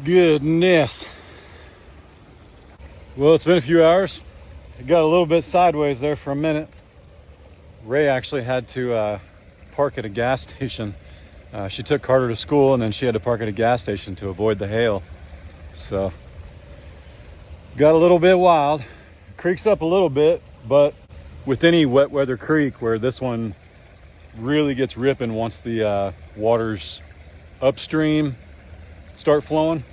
Goodness. Well, it's been a few hours. It got a little bit sideways there for a minute. Ray actually had to park at a gas station. She took Carter to school and then she had to park at a gas station to avoid the hail. So got a little bit wild. Creek's up a little bit, but with any wet weather creek, where this one really gets ripping once the waters upstream start flowing,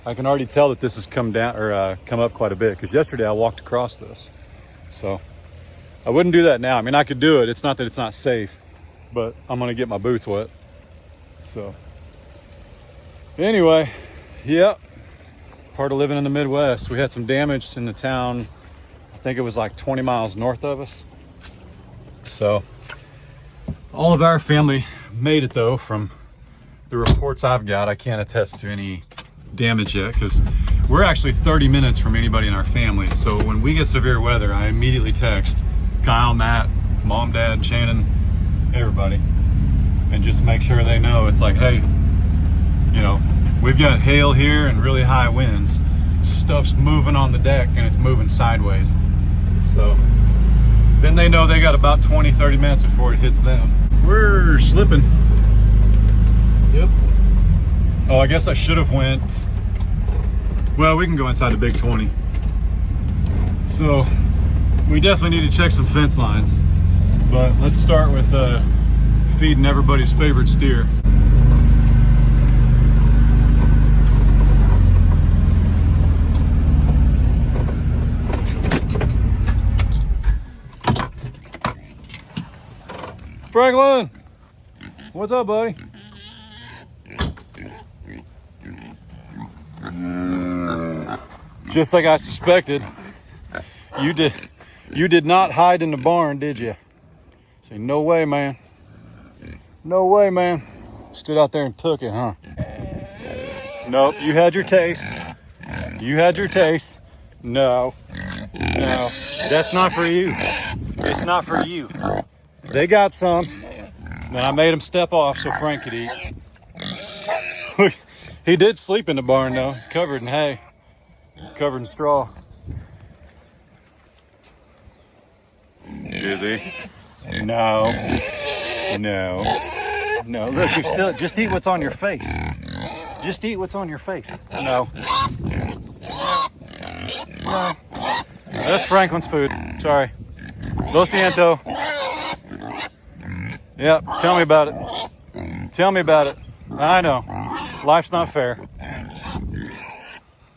I can already tell that this has come down or come up quite a bit, because yesterday I walked across this. So I wouldn't do that now. I mean, I could do it. It's not that it's not safe, but I'm gonna get my boots wet. So anyway, yep, part of living in the Midwest. We had some damage in the town. I think it was like 20 miles north of us. So all of our family made it though. From the reports I've got, I can't attest to any damage yet, because we're actually 30 minutes from anybody in our family. So when we get severe weather, I immediately text Kyle, Matt, Mom, Dad, Shannon, everybody, and just make sure they know. It's like, hey, you know, we've got hail here and really high winds. Stuff's moving on the deck and it's moving sideways. So then they know they got about 20-30 minutes before it hits them. We're slipping. Yep. Oh, I guess I should have went. Well, we can go inside the big 20. So we definitely need to check some fence lines, but let's start with feeding everybody's favorite steer. Franklin, what's up, buddy? Just like I suspected, you did not hide in the barn, did you? Say, no way, man. No way, man. Stood out there and took it, huh? Nope, you had your taste. You had your taste. No, that's not for you. It's not for you. They got some, and I made him step off so Frank could eat. He did sleep in the barn though. He's covered in hay, covered in straw. Is he? No. Look, you're still. Just eat what's on your face. Just eat what's on your face. No. That's Franklin's food. Sorry. Lo siento. Yep. Tell me about it. Tell me about it. I know. Life's not fair.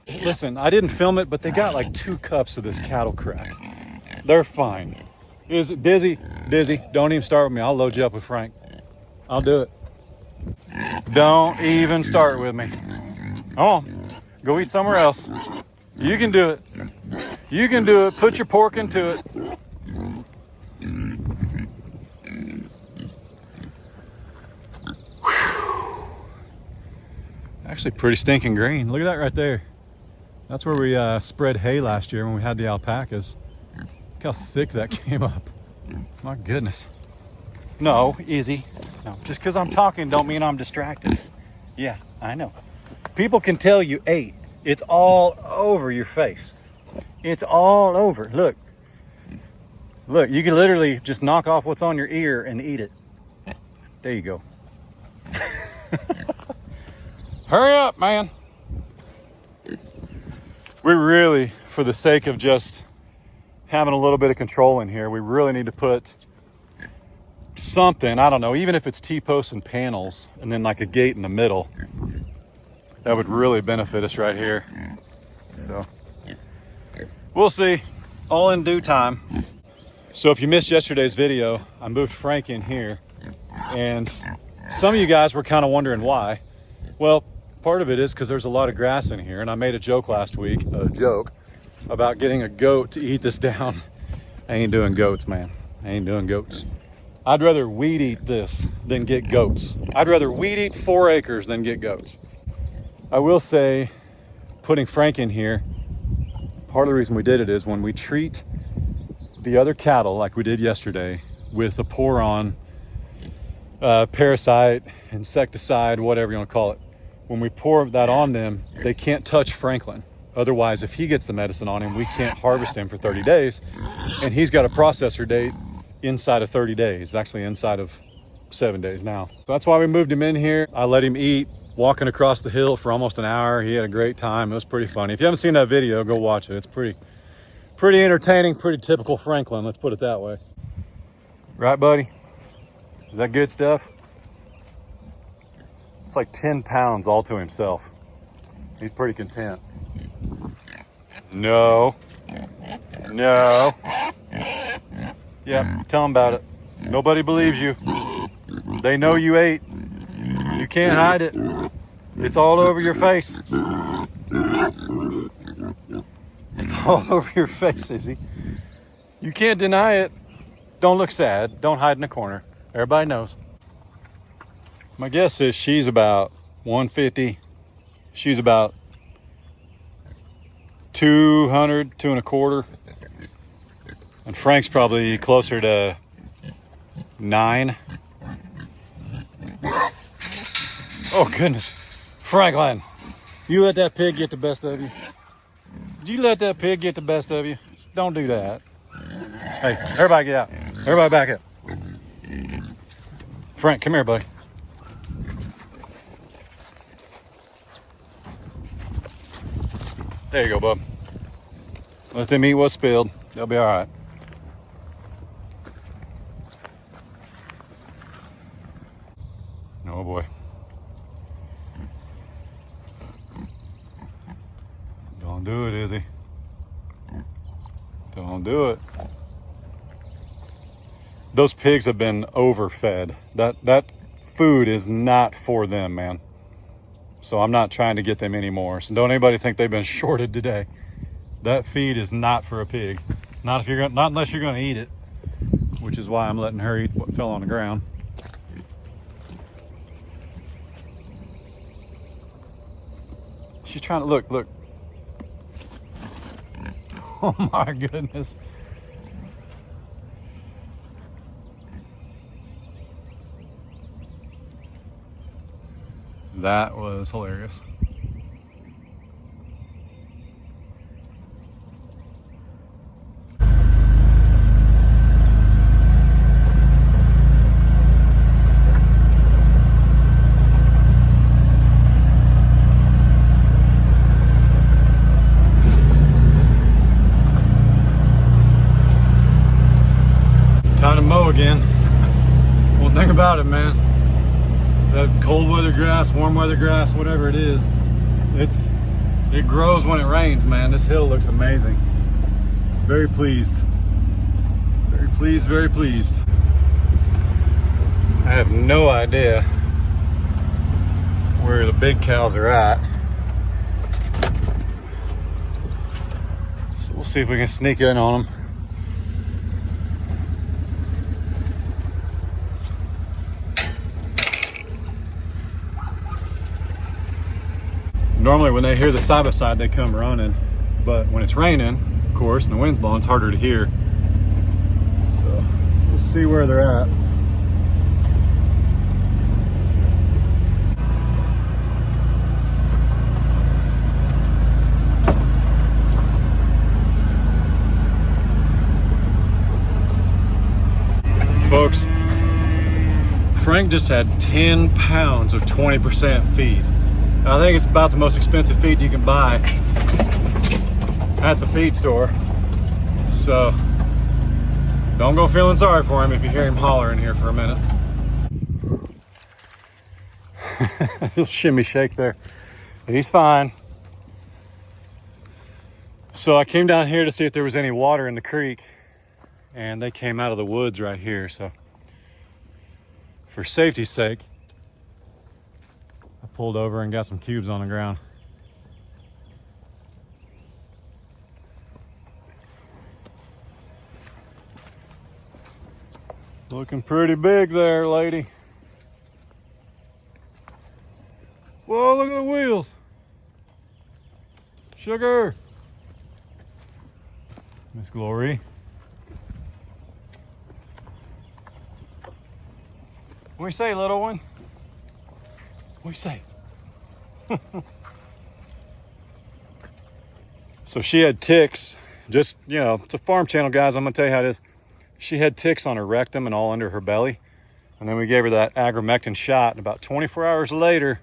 Listen, I didn't film it, but they got like 2 cups of this cattle crack. They're fine. Is it Dizzy? Dizzy, don't even start with me. I'll load you up with Frank. I'll do it. Don't even start with me. Oh, go eat somewhere else. You can do it. You can do it. Put your pork into it. Actually pretty stinking green. Look at that right there. That's where we spread hay last year when we had the alpacas. Look how thick that came up. My goodness. No, easy. No, just because I'm talking don't mean I'm distracted. Yeah, I know. People can tell you ate. It's all over your face. It's all over. Look. Look, you can literally just knock off what's on your ear and eat it. There you go. Hurry up, man. We really, for the sake of just having a little bit of control in here, we really need to put something, I don't know, even if it's T-posts and panels and then like a gate in the middle, that would really benefit us right here. So we'll see, all in due time. So if you missed yesterday's video, I moved Frank in here, and some of you guys were kind of wondering why. Well, part of it is because there's a lot of grass in here, and I made a joke last week, about getting a goat to eat this down. I ain't doing goats, man. I ain't doing goats. I'd rather weed eat this than get goats. I'd rather weed eat 4 acres than get goats. I will say, putting Frank in here, part of the reason we did it is when we treat the other cattle like we did yesterday with a pour-on parasite, insecticide, whatever you want to call it, when we pour that on them, they can't touch Franklin. Otherwise, if he gets the medicine on him, we can't harvest him for 30 days. And he's got a processor date inside of 30 days, actually inside of 7 days now. So that's why we moved him in here. I let him eat, walking across the hill for almost an hour. He had a great time. It was pretty funny. If you haven't seen that video, go watch it. It's pretty entertaining, pretty typical Franklin, let's put it that way. Right, buddy? Is that good stuff? It's like 10 pounds all to himself. He's pretty content. No. No. Yeah, tell them about it. Nobody believes you. They know you ate. You can't hide it. It's all over your face. It's all over your face, Izzy. You can't deny it. Don't look sad. Don't hide in the corner. Everybody knows. My guess is she's about 150. She's about 200, 2.25. And Frank's probably closer to 9. Oh goodness. Franklin, you let that pig get the best of you? Did you let that pig get the best of you? Don't do that. Hey, everybody get out. Everybody back up. Frank, come here, buddy. There you go, bub. Let them eat what's spilled. They'll be all right. Oh boy. Don't do it, Izzy. Don't do it. Those pigs have been overfed. That food is not for them, man. So I'm not trying to get them anymore. So don't anybody think they've been shorted today. That feed is not for a pig. Not unless you're gonna eat it, which is why I'm letting her eat what fell on the ground. She's trying to look. Oh my goodness. That was hilarious. Time to mow again. One thing about it, man, that cold weather grass, warm weather grass, whatever it is, it grows when it rains, man. This hill looks amazing. Very pleased. Very pleased, very pleased. I have no idea where the big cows are at. So we'll see if we can sneak in on them. Normally when they hear the side by side, they come running, but when it's raining, of course, and the wind's blowing, it's harder to hear. So we'll see where they're at. Folks, Frank just had 10 pounds of 20% feed. I think it's about the most expensive feed you can buy at the feed store. So don't go feeling sorry for him if you hear him hollering here for a minute. He'll shimmy shake there. He's fine. So I came down here to see if there was any water in the creek, and they came out of the woods right here. So for safety's sake, I pulled over and got some cubes on the ground. Looking pretty big there, lady. Whoa, look at the wheels. Sugar. Miss Glory. What do you say, little one? What do you say? So she had ticks. Just, you know, it's a farm channel, guys. I'm gonna tell you how it is. She had ticks on her rectum and all under her belly. And then we gave her that agromectin shot. And about 24 hours later,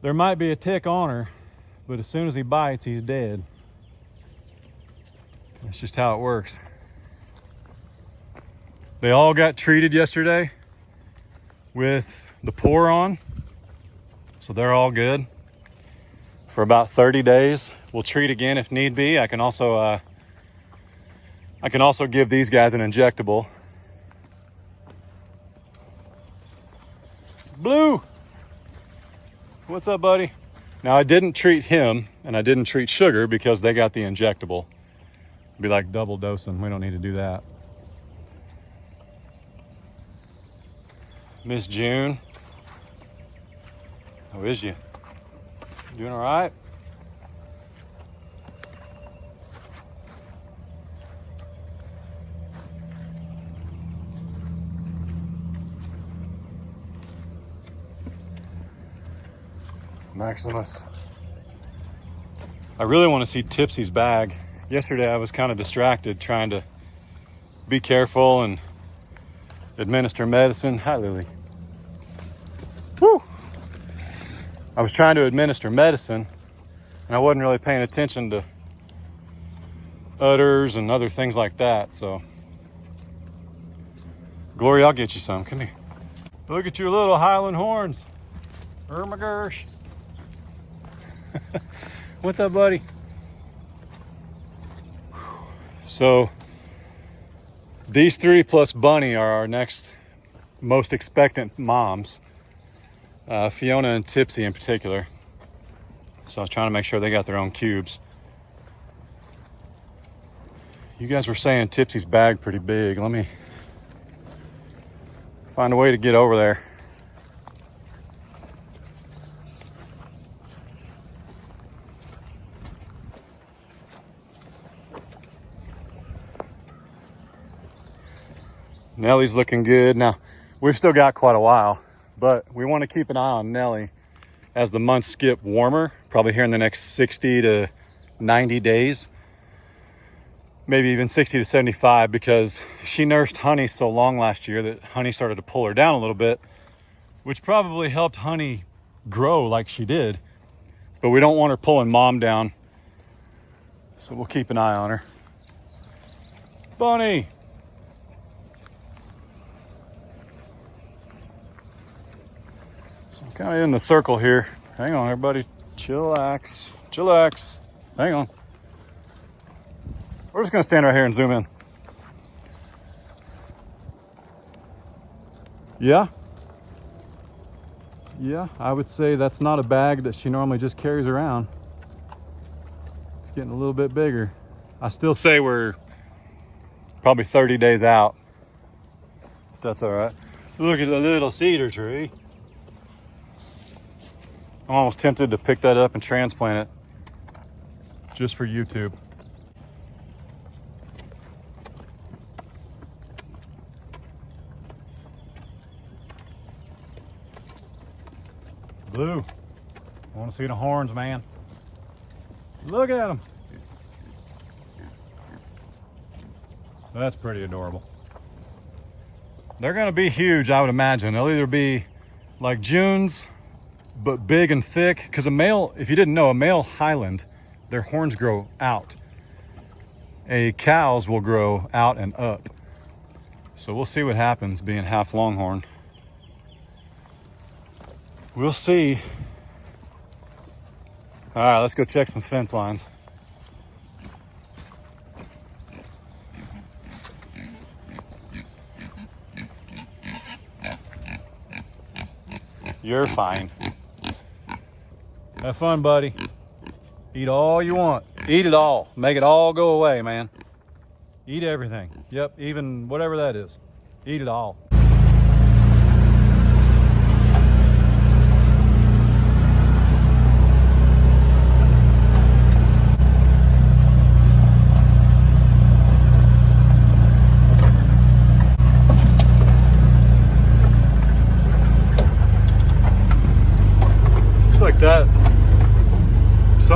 there might be a tick on her, but as soon as he bites, he's dead. That's just how it works. They all got treated yesterday with the pour on. So they're all good for about 30 days. We'll treat again if need be. I can also give these guys an injectable. Blue, what's up, buddy? Now I didn't treat him and I didn't treat Sugar because they got the injectable. It'd be like double dosing. We don't need to do that. Miss June, how is you? Doing all right? Maximus. I really want to see Tipsy's bag. Yesterday I was kind of distracted trying to be careful and administer medicine. Hi, Lily. Woo! I was trying to administer medicine and I wasn't really paying attention to udders and other things like that. So, Glory, I'll get you some. Come here. Look at your little Highland horns. Oh my gosh. What's up, buddy? So these three plus Bunny are our next most expectant moms. Fiona and Tipsy in particular. So I was trying to make sure they got their own cubes. You guys were saying Tipsy's bag pretty big. Let me find a way to get over there. Nellie's looking good. Now, we've still got quite a while, but we want to keep an eye on Nellie as the months skip warmer, probably here in the next 60 to 90 days, maybe even 60 to 75, because she nursed Honey so long last year that Honey started to pull her down a little bit, which probably helped Honey grow like she did, but we don't want her pulling Mom down, so we'll keep an eye on her. Bunny! So I'm kind of in the circle here. Hang on, everybody. Chillax. Chillax. Hang on. We're just going to stand right here and zoom in. Yeah. Yeah, I would say that's not a bag that she normally just carries around. It's getting a little bit bigger. I still say we're probably 30 days out. That's all right. Look at the little cedar tree. I'm almost tempted to pick that up and transplant it just for YouTube. Blue, I want to see the horns, man. Look at them. That's pretty adorable. They're going to be huge, I would imagine. They'll either be like June's, but big and thick, because a male, if you didn't know, a male Highland, their horns grow out. A cow's will grow out and up. So we'll see what happens being half Longhorn. We'll see. All right, let's go check some fence lines. You're fine. Have fun, buddy. Eat all you want. Eat it all. Make it all go away, man. Eat everything. Yep, even whatever that is. Eat it all.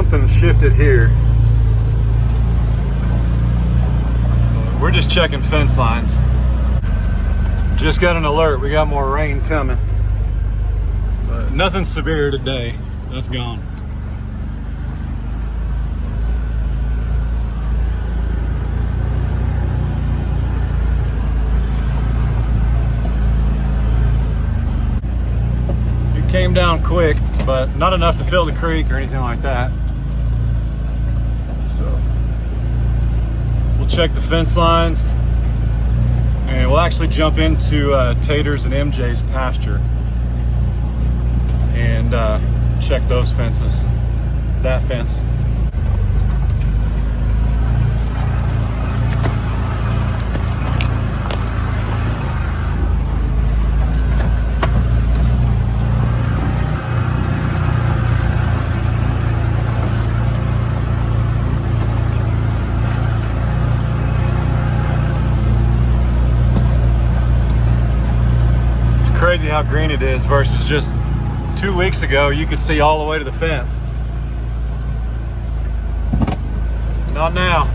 something shifted here. We're just checking fence lines. Just got an alert, we got more rain coming. But nothing severe today, that's gone. It came down quick, but not enough to fill the creek or anything like that. So we'll check the fence lines, and we'll actually jump into Tater's and MJ's pasture and check those fences, that fence. Crazy how green it is versus just 2 weeks ago you could see all the way to the fence. Not now.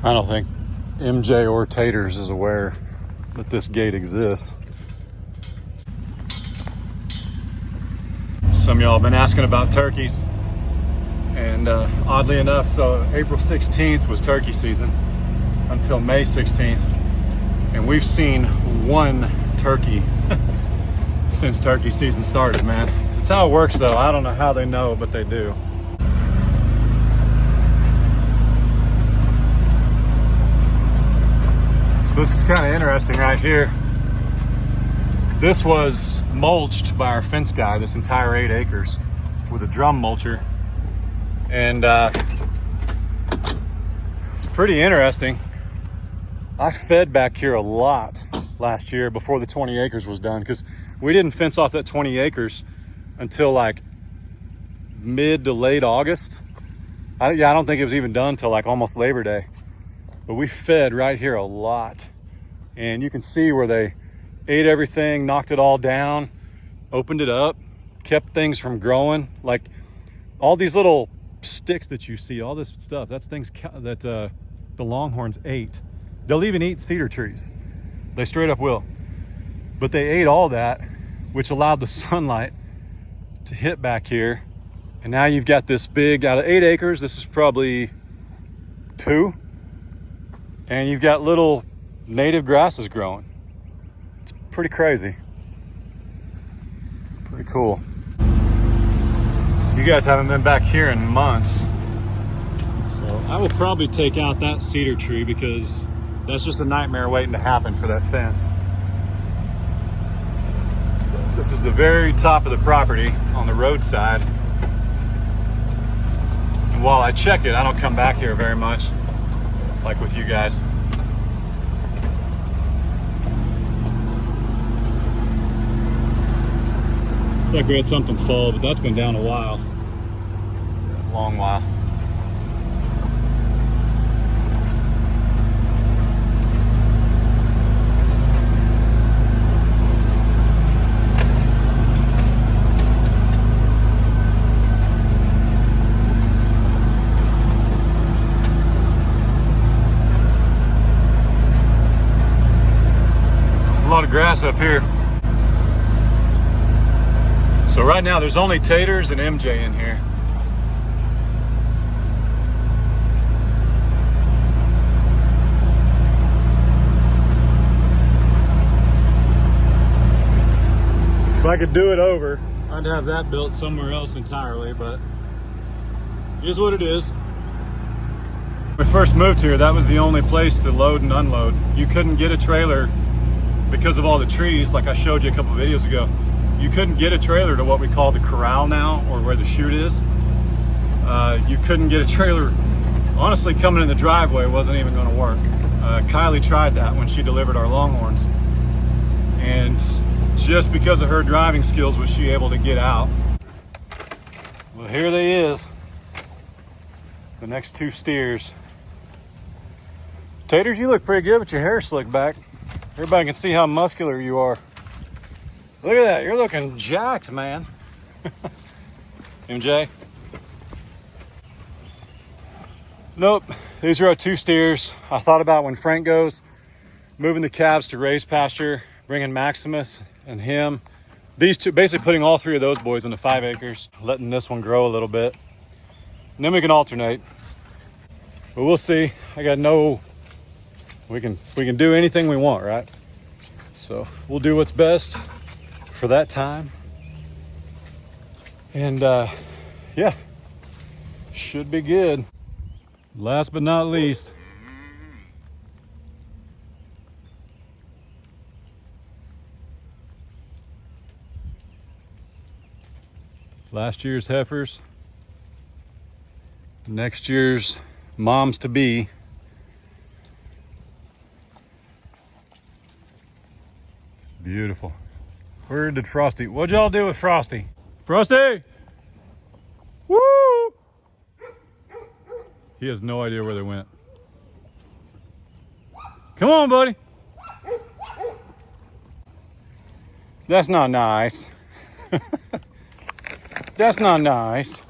I don't think MJ or Taters is aware that this gate exists. Some of y'all have been asking about turkeys, and oddly enough, so April 16th was turkey season until May 16th, and we've seen one turkey since turkey season started, man. It's how it works though. I don't know how they know, but they do. This is kind of interesting right here. This was mulched by our fence guy, this entire 8 acres with a drum mulcher. And it's pretty interesting. I fed back here a lot last year before the 20 acres was done, because we didn't fence off that 20 acres until like mid to late August. I don't think it was even done until like almost Labor Day. But we fed right here a lot, and you can see where they ate everything, knocked it all down, opened it up, kept things from growing. Like all these little sticks that you see, all this stuff, that's things that the longhorns ate. They'll even eat cedar trees. They straight up will. But they ate all that, which allowed the sunlight to hit back here. And now you've got this big, out of 8 acres, this is probably 2. And you've got little native grasses growing. It's pretty crazy. Pretty cool. So you guys haven't been back here in months. So I will probably take out that cedar tree because that's just a nightmare waiting to happen for that fence. This is the very top of the property on the roadside. And while I check it, I don't come back here very much, like with you guys. Looks like we had something fall, but that's been down a while. A long while. A lot of grass up here. So right now there's only Taters and MJ in here. If I could do it over, Tried to have that built somewhere else entirely, but it is what it is. When we first moved here, that was the only place to load and unload. You couldn't get a trailer because of all the trees, like I showed you a couple of videos ago. You couldn't get a trailer to what we call the corral now, or where the chute is. You couldn't get a trailer. Honestly, coming in the driveway wasn't even going to work. Kylie tried that when she delivered our Longhorns, and just because of her driving skills was she able to get out. Well, here they is, the next two steers. Taters, you look pretty good with your hair slicked back. Everybody can see how muscular you are. Look at that, you're looking jacked, man. MJ? Nope, these are our two steers. I thought about when Frank goes, moving the calves to raised pasture, bringing Maximus and him. These two, basically putting all three of those boys into 5 acres, letting this one grow a little bit. And then we can alternate. But we'll see. I got no, we can do anything we want, right? So we'll do what's best for that time. And yeah, should be good. Last but not least, last year's heifers, next year's moms to be. Beautiful. Where did Frosty? What'd y'all do with Frosty? Frosty! Woo! He has no idea where they went. Come on, buddy. That's not nice. That's not nice.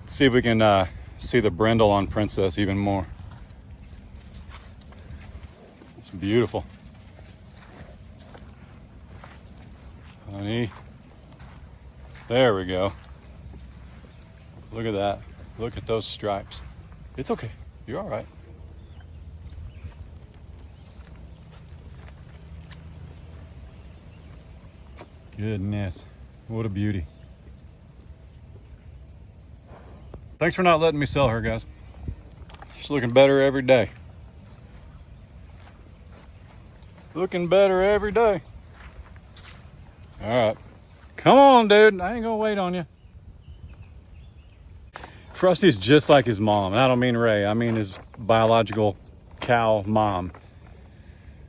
Let's see if we can see the brindle on Princess even more. It's beautiful. Honey. There we go. Look at that. Look at those stripes. It's okay. You're all right. Goodness. What a beauty. Thanks for not letting me sell her, guys. She's looking better every day. Looking better every day. All right. Come on, dude. I ain't gonna wait on you. Frosty's just like his mom. And I don't mean Ray. I mean his biological cow mom.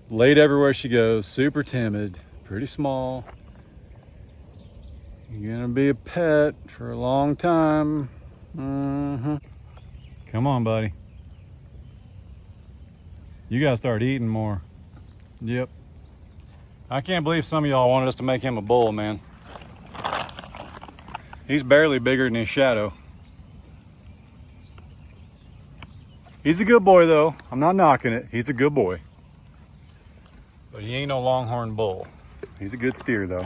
Laid everywhere she goes. Super timid. Pretty small. You're gonna be a pet for a long time. Come on, buddy. You gotta start eating more. Yep. I can't believe some of y'all wanted us to make him a bull, man. He's barely bigger than his shadow. He's a good boy, though. I'm not knocking it. He's a good boy. But he ain't no longhorn bull. He's a good steer, though.